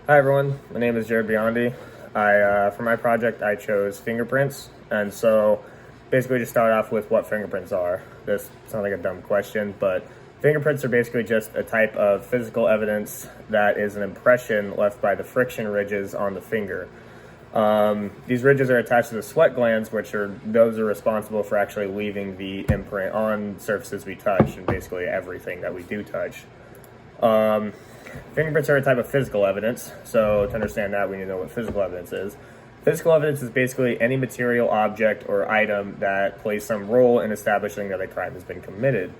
Hi everyone, my name is Jared Biondi. For my project, I chose fingerprints, and so basically just start off with what fingerprints are. This sounds like a dumb question, but fingerprints are basically just a type of physical evidence that is an impression left by the friction ridges on the finger. These ridges are attached to the sweat glands, those are responsible for actually leaving the imprint on surfaces we touch, and basically everything that we do touch. Fingerprints are a type of physical evidence, so to understand that, we need to know what physical evidence is. Physical evidence is basically any material, object, or item that plays some role in establishing that a crime has been committed.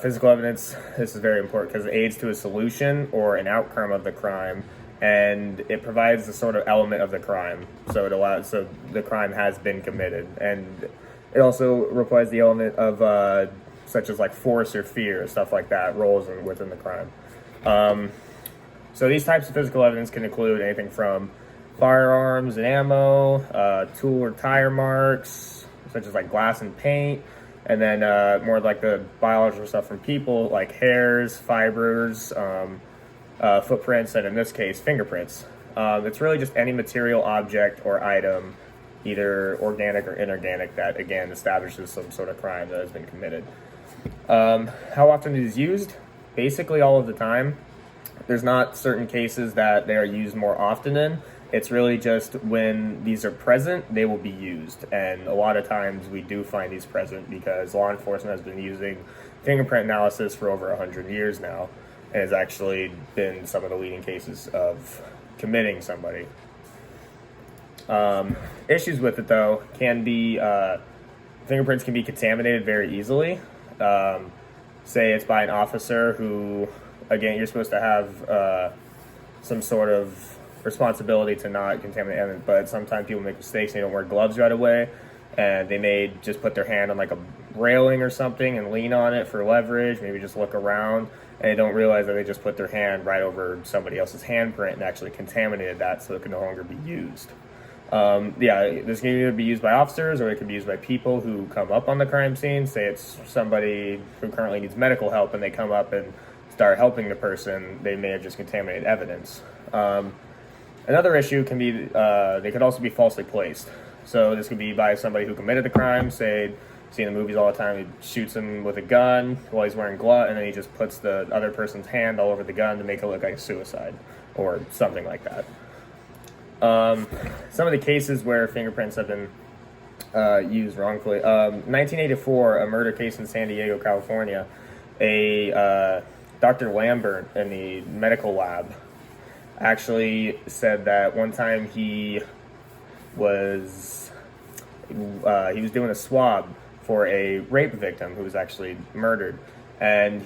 Physical evidence, this is very important because it aids to a solution or an outcome of the crime, and it provides the sort of element of the crime, so the crime has been committed, and it also requires the element of such as like force or fear, stuff like that, roles within the crime. So these types of physical evidence can include anything from firearms and ammo, tool or tire marks, such as like glass and paint, and then more like the biological stuff from people, like hairs, fibers, footprints, and in this case, fingerprints. It's really just any material, object, or item, either organic or inorganic, that again establishes some sort of crime that has been committed. How often it is used? Basically all of the time. There's not certain cases that they are used more often in. It's really just when these are present, they will be used. And a lot of times we do find these present because law enforcement has been using fingerprint analysis for over 100 years now, and has actually been some of the leading cases of committing somebody. Issues with it though can be, fingerprints can be contaminated very easily. Say it's by an officer who, again, you're supposed to have some sort of responsibility to not contaminate evidence, but sometimes people make mistakes and they don't wear gloves right away, and they may just put their hand on like a railing or something and lean on it for leverage, maybe just look around, and they don't realize that they just put their hand right over somebody else's handprint and actually contaminated that, so it can no longer be used. This can either be used by officers or it can be used by people who come up on the crime scene. Say it's somebody who currently needs medical help and they come up and start helping the person, they may have just contaminated evidence. Another issue can be, they could also be falsely placed. So this could be by somebody who committed the crime, say, see in the movies all the time, he shoots him with a gun while he's wearing gloves, and then he just puts the other person's hand all over the gun to make it look like a suicide or something like that. Some of the cases where fingerprints have been used wrongfully. 1984, a murder case in San Diego, California, Dr. Lambert in the medical lab actually said that one time he was doing a swab for a rape victim who was actually murdered, and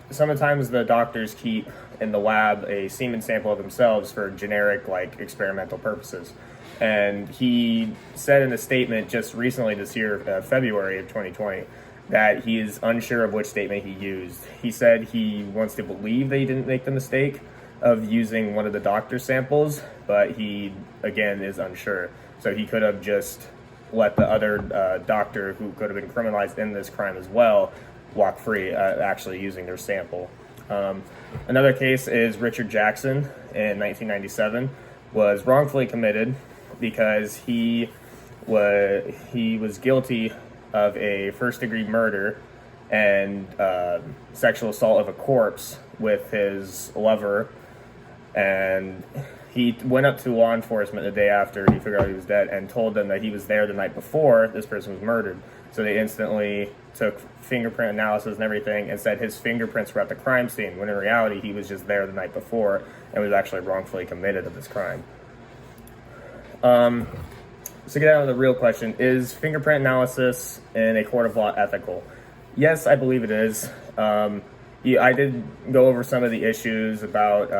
sometimes the doctors keep in the lab a semen sample of themselves for generic, like, experimental purposes. And he said in a statement just recently this year, February of 2020, that he is unsure of which statement he used. He said he wants to believe that he didn't make the mistake of using one of the doctor's samples, but he, again, is unsure. So he could have just let the other doctor, who could have been criminalized in this crime as well, walk free, actually using their sample. Another case is Richard Jackson in 1997 was wrongfully committed because he was guilty of a first-degree murder and sexual assault of a corpse with his lover, and he went up to law enforcement the day after he figured out he was dead and told them that he was there the night before this person was murdered. So they instantly took fingerprint analysis and everything and said his fingerprints were at the crime scene, when in reality he was just there the night before and was actually wrongfully committed of this crime. So get down to the real question, is fingerprint analysis in a court of law ethical? Yes, I believe it is. I did go over some of the issues about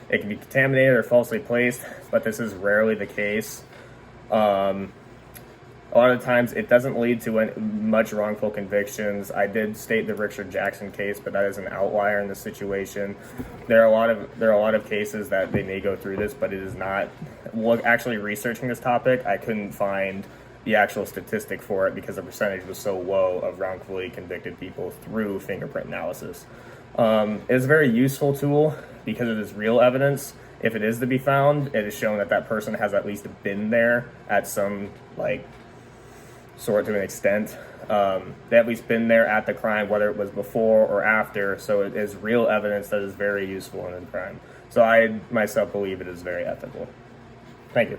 it can be contaminated or falsely placed, but this is rarely the case. A lot of times it doesn't lead to much wrongful convictions. I did state the Richard Jackson case, but that is an outlier in this situation. There are a lot of cases that they may go through this, but it is not. Actually researching this topic, I couldn't find the actual statistic for it because the percentage was so low of wrongfully convicted people through fingerprint analysis. It's a very useful tool because it is real evidence, if it is to be found, it is shown that that person has at least been there at some, like, sort of an extent. They at least been there at the crime, whether it was before or after, so it is real evidence that is very useful in a crime. So I myself believe it is very ethical. Thank you.